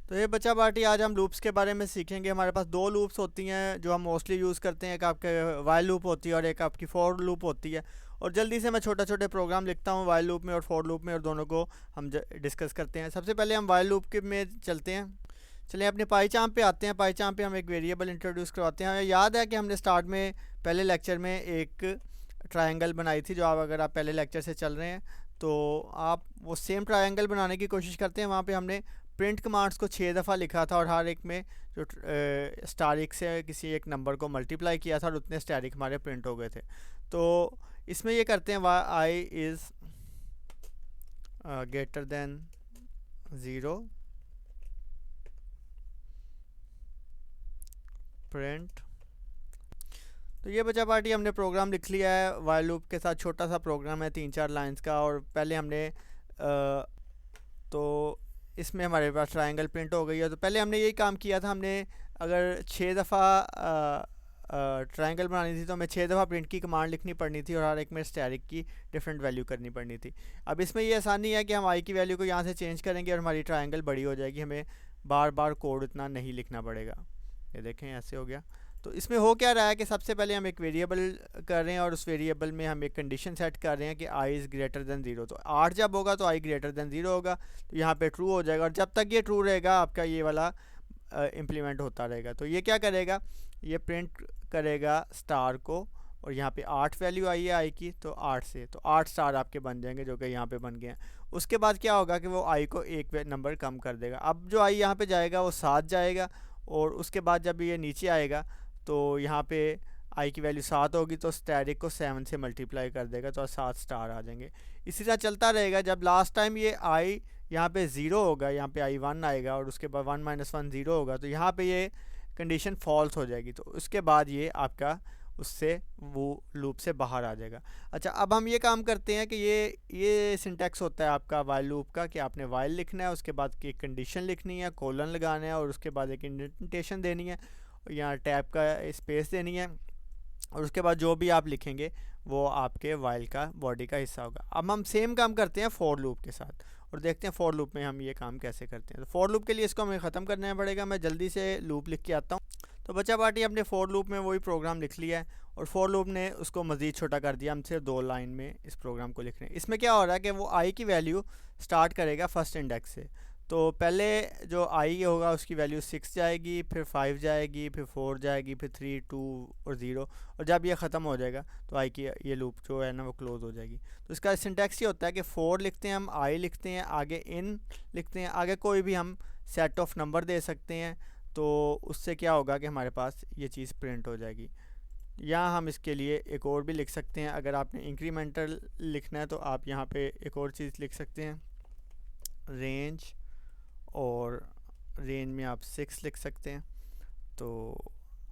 तो ये बच्चा पार्टी आज हम लूप्स के बारे में सीखेंगे। हमारे पास दो लूप्स होती हैं जो हम मोस्टली यूज़ करते हैं। एक आपके वाइल लूप होती है और एक आपकी फॉर लूप होती है। और जल्दी से मैं छोटे छोटे प्रोग्राम लिखता हूँ वाइल लूप में और फॉर लूप में, और दोनों को हम डिस्कस करते हैं। सबसे पहले हम वाइल लूप के में चलते हैं। चलिए अपने पाई चार्म पे आते हैं। पाई चार्म पे हम एक वेरिएबल इंट्रोड्यूस करवाते हैं। हमें याद है कि हमने स्टार्ट में पहले लेक्चर में एक ट्रायंगल बनाई थी। जो आप अगर आप पहले लेक्चर से चल रहे हैं तो आप वो सेम ट्रायंगल बनाने की कोशिश करते हैं। वहाँ पे हमने प्रिंट कमांड्स को 6 दफ़ा लिखा था और हर एक में जो स्टैरिक से किसी एक नंबर को मल्टीप्लाई किया था और उतने स्टैरिक हमारे प्रिंट हो गए थे। तो इसमें ये करते हैं I is greater than 0 print. तो ये बचा पार्टी हमने प्रोग्राम लिख लिया है वाइल लूप के साथ। छोटा सा प्रोग्राम है 3-4 लाइंस का। और पहले हमने तो इसमें हमारे पास ट्रायंगल प्रिंट हो गई है। तो पहले हमने यही काम किया था। हमने अगर 6 दफ़ा ट्रायंगल बनानी थी तो हमें 6 दफ़ा प्रिंट की कमांड लिखनी पड़नी थी और हर एक में स्टैरिक की डिफरेंट वैल्यू करनी पड़नी थी। अब इसमें ये आसानी है कि हम आई की वैल्यू को यहाँ से चेंज करेंगे और हमारी ट्रायंगल बड़ी हो जाएगी। हमें बार बार कोड इतना नहीं लिखना पड़ेगा। ये देखें ऐसे हो गया। तो इसमें हो क्या रहा है कि सबसे पहले हम एक वेरिएबल कर रहे हैं और उस वेरिएबल में हम एक कंडीशन सेट कर रहे हैं कि आई इज़ ग्रेटर देन 0। तो 8 जब होगा तो आई ग्रेटर देन 0 होगा, तो यहाँ पे ट्रू हो जाएगा। और जब तक ये ट्रू रहेगा आपका ये वाला इम्प्लीमेंट होता रहेगा। तो ये क्या करेगा, ये प्रिंट करेगा स्टार को। और यहाँ पे 8 वैल्यू आई है आई की, तो 8 से तो 8 स्टार आपके बन जाएंगे जो कि यहाँ पे बन गए हैं। उसके बाद क्या होगा कि वो आई को एक नंबर कम कर देगा। अब जो आई यहाँ पे जाएगा वो 7 जाएगा। और उसके बाद जब ये नीचे आएगा तो यहाँ पे आई की वैल्यू 7 होगी तो स्टैरिक को 7 से मल्टीप्लाई कर देगा तो 7 स्टार आ जाएंगे। इसी तरह चलता रहेगा। जब लास्ट टाइम ये आई यहाँ पे 0 होगा, यहाँ पे आई 1 आएगा और उसके बाद 1 - 1 0 होगा, तो यहाँ पे ये कंडीशन फॉल्स हो जाएगी। तो उसके बाद ये आपका उससे वो लूप से बाहर आ जाएगा। अच्छा, अब हम ये काम करते हैं कि ये सिंटैक्स होता है आपका वाइल लूप का कि आपने वाइल लिखना है, उसके बाद की कंडीशन लिखनी है, कोलन लगाना है और उसके बाद एक इंडेंटेशन देनी है, यहाँ टैब का स्पेस देनी है। और उसके बाद जो भी आप लिखेंगे वो आपके वाइल का बॉडी का हिस्सा होगा। अब हम सेम काम करते हैं फॉर लूप के साथ और देखते हैं फॉर लूप में हम ये काम कैसे करते हैं। तो फॉर लूप के लिए इसको हमें ख़त्म करना पड़ेगा। मैं जल्दी से लूप लिख के आता हूँ। तो बच्चा पार्टी अपने फॉर लूप में वही प्रोग्राम लिख लिया है और फॉर लूप ने उसको मज़ीद छोटा कर दिया। हम सिर्फ 2 लाइन में इस प्रोग्राम को लिख रहे हैं। इसमें क्या हो रहा है कि वो आई की वैल्यू स्टार्ट करेगा फर्स्ट इंडेक्स से। तो पहले जो आई होगा उसकी वैल्यू 6 जाएगी, फिर 5 जाएगी, फिर 4 जाएगी, फिर 3, 2 और 0। और जब ये ख़त्म हो जाएगा तो आई की ये लूप जो है ना वो क्लोज़ हो जाएगी। तो इसका सिंटैक्स ये होता है कि 4 लिखते हैं हम, आई लिखते हैं, आगे इन लिखते हैं, आगे कोई भी हम सेट ऑफ नंबर दे सकते हैं। तो उससे क्या होगा कि हमारे पास ये चीज़ प्रिंट हो जाएगी। या हम इसके लिए एक और भी लिख सकते हैं। अगर आपने इंक्रीमेंटल लिखना है तो आप यहाँ पे एक और चीज़ लिख सकते हैं, रेंज, और रेंज में आप 6 लिख सकते हैं। तो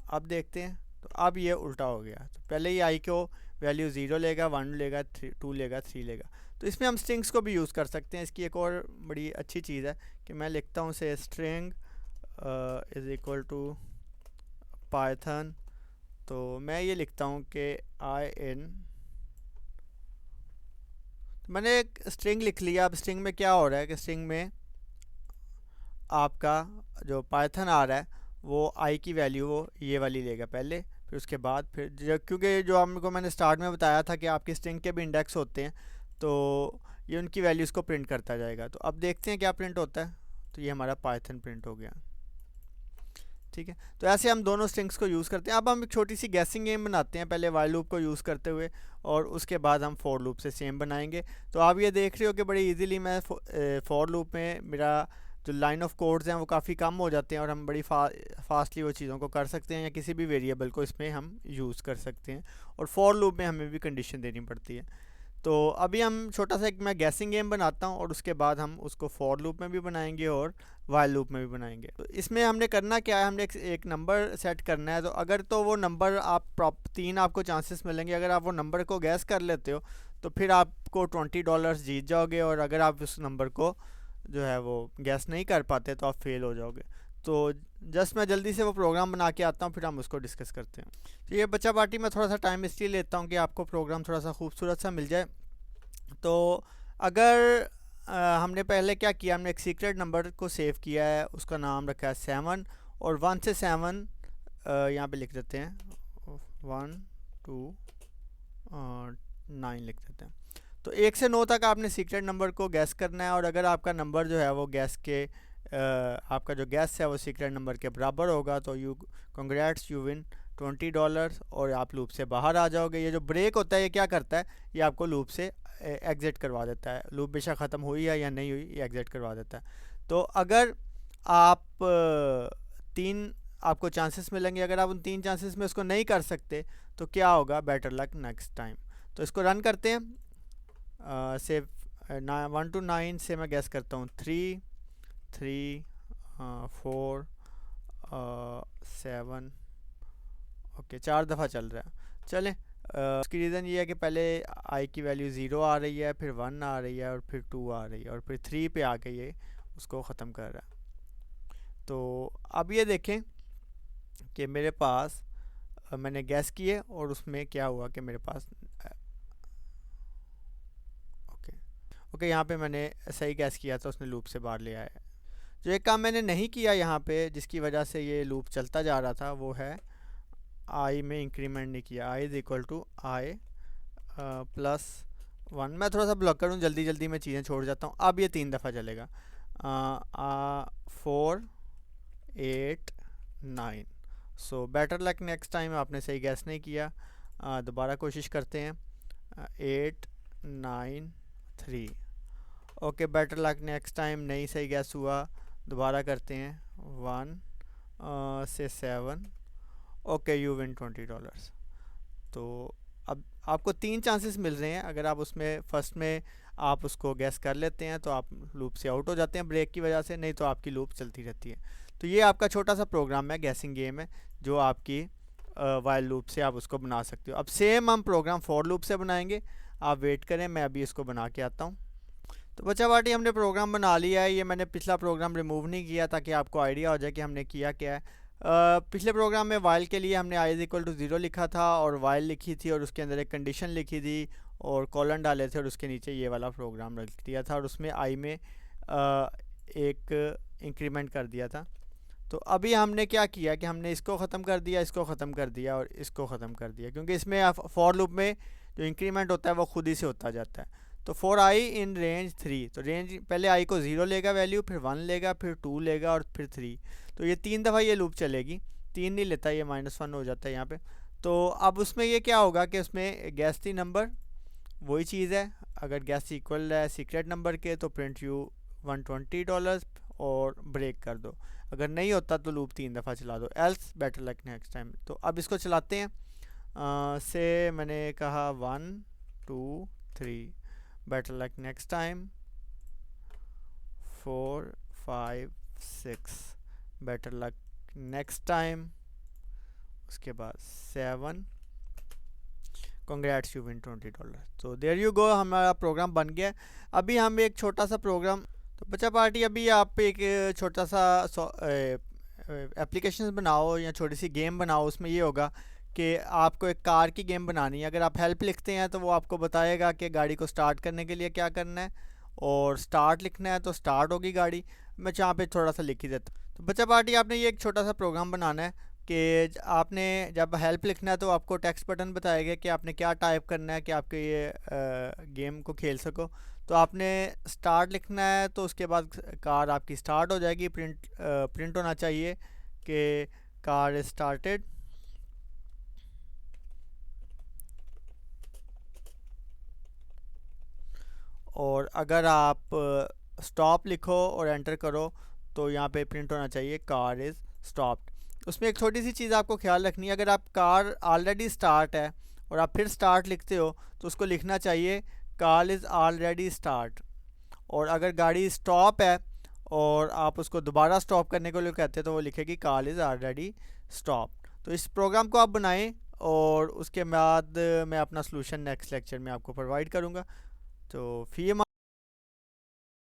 अब देखते हैं। तो अब ये उल्टा हो गया। तो पहले ही आई को वैल्यू 0 लेगा, 1 लेगा, 2 लेगा, 3 लेगा। तो इसमें हम स्ट्रिंग्स को भी यूज़ कर सकते हैं। इसकी एक और बड़ी अच्छी चीज़ है कि मैं लिखता हूँ से string is equal to Python. तो मैं ये लिखता हूँ कि आई इन, मैंने एक स्ट्रिंग लिख लिया। अब स्ट्रिंग में क्या हो रहा है कि स्ट्रिंग में आपका जो पाइथन आ रहा है वो आई की वैल्यू वो ये वाली लेगा पहले, फिर उसके बाद फिर क्योंकि जो आपको मैंने स्टार्ट में बताया था कि आपके स्ट्रिंग के भी इंडेक्स होते हैं तो ये उनकी वैल्यूज़ को प्रिंट करता जाएगा। तो अब देखते हैं क्या प्रिंट होता है। तो ये हमारा पाइथन प्रिंट हो गया। ठीक है, तो ऐसे हम दोनों स्ट्रिंग्स को यूज़ करते हैं। अब हम एक छोटी सी गैसिंग गेम बनाते हैं पहले वाइल लूप को यूज़ करते हुए और उसके बाद हम फॉर लूप से सेम बनाएंगे। तो आप ये देख रहे हो कि बड़ी इजीली मैं फॉर लूप में मेरा जो लाइन ऑफ कोड्स हैं वो काफ़ी कम हो जाते हैं और हम बड़ी फास्टली वो चीज़ों को कर सकते हैं या किसी भी वेरिएबल को इसमें हम यूज़ कर सकते हैं। और फॉर लूप में हमें भी कंडीशन देनी पड़ती है। तो अभी हम छोटा सा एक मैं गैसिंग गेम बनाता हूँ और उसके बाद हम उसको फॉर लूप में भी बनाएंगे और वाइल लूप में भी बनाएंगे। तो इसमें हमने करना क्या है, हमने एक नंबर सेट करना है। तो अगर तो वो नंबर आप 3 आपको चांसेस मिलेंगे। अगर आप वो नंबर को गैस कर लेते हो तो फिर आपको $20 जीत जाओगे। और अगर आप उस नंबर को जो है वो गैस नहीं कर पाते तो आप फेल हो जाओगे। तो जस्ट मैं जल्दी से वो प्रोग्राम बना के आता हूँ, फिर हम उसको डिस्कस करते हैं। तो ये बच्चा पार्टी में थोड़ा सा टाइम इसलिए लेता हूँ कि आपको प्रोग्राम थोड़ा सा खूबसूरत सा मिल जाए। तो अगर हमने पहले क्या किया, हमने एक सीक्रेट नंबर को सेव किया है, उसका नाम रखा है 7 और 1 से 7 यहाँ पे लिख देते हैं 1 2 9 लिख देते हैं। तो 1 से 9 तक आपने सीक्रेट नंबर को गैस करना है और अगर आपका नंबर जो है वो गैस के आपका जो गैस है वो सीक्रेट नंबर के बराबर होगा तो कंग्रेट्स यू विन $20 और आप लूप से बाहर आ जाओगे। ये जो ब्रेक होता है ये क्या करता है, ये आपको लूप से एग्ज़िट करवा देता है। लूप बेशक ख़त्म हुई है या नहीं हुई, ये एग्ज़िट करवा देता है। तो अगर आप 3 आपको चांसेस मिलेंगे, अगर आप उन 3 चांसेस में उसको नहीं कर सकते तो क्या होगा, बेटर लक नेक्स्ट टाइम। तो इसको रन करते हैं। से 1 to 9 से मैं गैस करता हूँ 3 3 4 7 ओके 4 दफ़ा चल रहा है। चलें, उसकी रीज़न ये है कि पहले आई की वैल्यू 0 आ रही है, फिर 1 आ रही है और फिर 2 आ रही है और फिर 3 पे आके ये उसको ख़त्म कर रहा है। तो अब ये देखें कि मेरे पास मैंने गैस किए और उसमें क्या हुआ कि मेरे पास ओके यहाँ पे मैंने सही गैस किया था, उसने लूप से बाहर ले आया। जो एक काम मैंने नहीं किया यहाँ पे जिसकी वजह से ये लूप चलता जा रहा था वो है आई में इंक्रीमेंट नहीं किया। आई इज़ इक्वल टू आई +1। मैं थोड़ा सा ब्लॉक करूँ, जल्दी जल्दी मैं चीज़ें छोड़ जाता हूँ। अब ये 3 दफ़ा चलेगा 4 8 9। So better luck next time. आपने सही गैस नहीं किया, दोबारा कोशिश करते हैं 8 9 3। Okay better luck next time, नहीं सही गैस हुआ, दोबारा करते हैं 1 से 7। Okay you win $20। तो अब आपको 3 चांसेस मिल रहे हैं, अगर आप उसमें फर्स्ट में आप उसको गैस कर लेते हैं तो आप लूप से आउट हो जाते हैं ब्रेक की वजह से, नहीं तो आपकी लूप चलती रहती है। तो ये आपका छोटा सा प्रोग्राम है, गैसिंग गेम है, जो आपकी वाइल लूप से आप उसको बना सकते हो। अब सेम हम प्रोग्राम फॉर लूप से बनाएंगे, आप वेट करें, मैं अभी इसको बना के आता हूँ। तो बच्चा बाटी हमने प्रोग्राम बना लिया है। ये मैंने पिछला प्रोग्राम रिमूव नहीं किया ताकि आपको आइडिया हो जाए कि हमने किया क्या है। पिछले प्रोग्राम में वाइल के लिए हमने आई इज़ इक्वल टू 0 लिखा था और वाइल लिखी थी और उसके अंदर एक कंडीशन लिखी थी और कॉलन डाले थे और उसके नीचे ये वाला प्रोग्राम रख दिया था और उसमें आई में एक इंक्रीमेंट कर दिया था। तो अभी हमने क्या किया कि हमने इसको ख़त्म कर दिया, इसको ख़त्म कर दिया और इसको ख़त्म कर दिया, क्योंकि इसमें फॉर लूप में जो इंक्रीमेंट होता है वो खुद ही से होता जाता है। तो फॉर आई इन रेंज 3, तो रेंज पहले आई को 0 लेगा वैल्यू, फिर 1 लेगा, फिर 2 लेगा और फिर 3। तो ये 3 दफ़ा ये लूप चलेगी। 3 नहीं लेता, ये -1 हो जाता है यहाँ पे। तो अब उसमें ये क्या होगा कि उसमें गैस थी नंबर, वही चीज़ है। अगर गैस इक्वल है सीक्रेट नंबर के तो प्रिंट यू $120 और ब्रेक कर दो। अगर नहीं होता तो लूप 3 दफ़ा चला दो, else better luck next time. तो अब इसको चलाते हैं। से मैंने कहा 1 2 3 better luck next time, 4 5 6 better luck next time, उसके बाद 7 कंग्रेट्स यू विन $20। तो देयर यू गो, हमारा प्रोग्राम बन गया। अभी हम एक छोटा सा प्रोग्राम, तो बच्चा पार्टी अभी आप एक छोटा सा एप्लीकेशन बनाओ या छोटी सी गेम बनाओ। उसमें ये होगा कि आपको एक कार की गेम बनानी है। अगर आप हेल्प लिखते हैं तो वो आपको बताएगा कि गाड़ी को स्टार्ट करने के लिए क्या करना है, और स्टार्ट लिखना है तो स्टार्ट होगी गाड़ी। मैं यहाँ पे थोड़ा सा लिख ही देता हूँ। तो बच्चा पार्टी आपने ये एक छोटा सा प्रोग्राम बनाना है कि आपने जब हेल्प लिखना है तो आपको टेक्स्ट बटन बताएगा कि आपने क्या टाइप करना है कि आपके ये गेम को खेल सको। तो आपने स्टार्ट लिखना है तो उसके बाद कार आपकी स्टार्ट हो जाएगी। प्रिंट होना चाहिए कि कार इज स्टार्टेड। और अगर आप स्टॉप लिखो और एंटर करो तो यहाँ पे प्रिंट होना चाहिए कार इज़ स्टॉप्ड। उसमें एक छोटी सी चीज़ आपको ख्याल रखनी है, अगर आप कार ऑलरेडी स्टार्ट है और आप फिर स्टार्ट लिखते हो तो उसको लिखना चाहिए कार इज़ ऑलरेडी स्टार्ट। और अगर गाड़ी स्टॉप है और आप उसको दोबारा स्टॉप करने के लिए कहते हैं तो वो लिखेगी कार इज़ ऑलरेडी स्टॉप। तो इस प्रोग्राम को आप बनाएं और उसके बाद मैं अपना सलूशन नेक्स्ट लेक्चर में आपको प्रोवाइड करूँगा। तो फी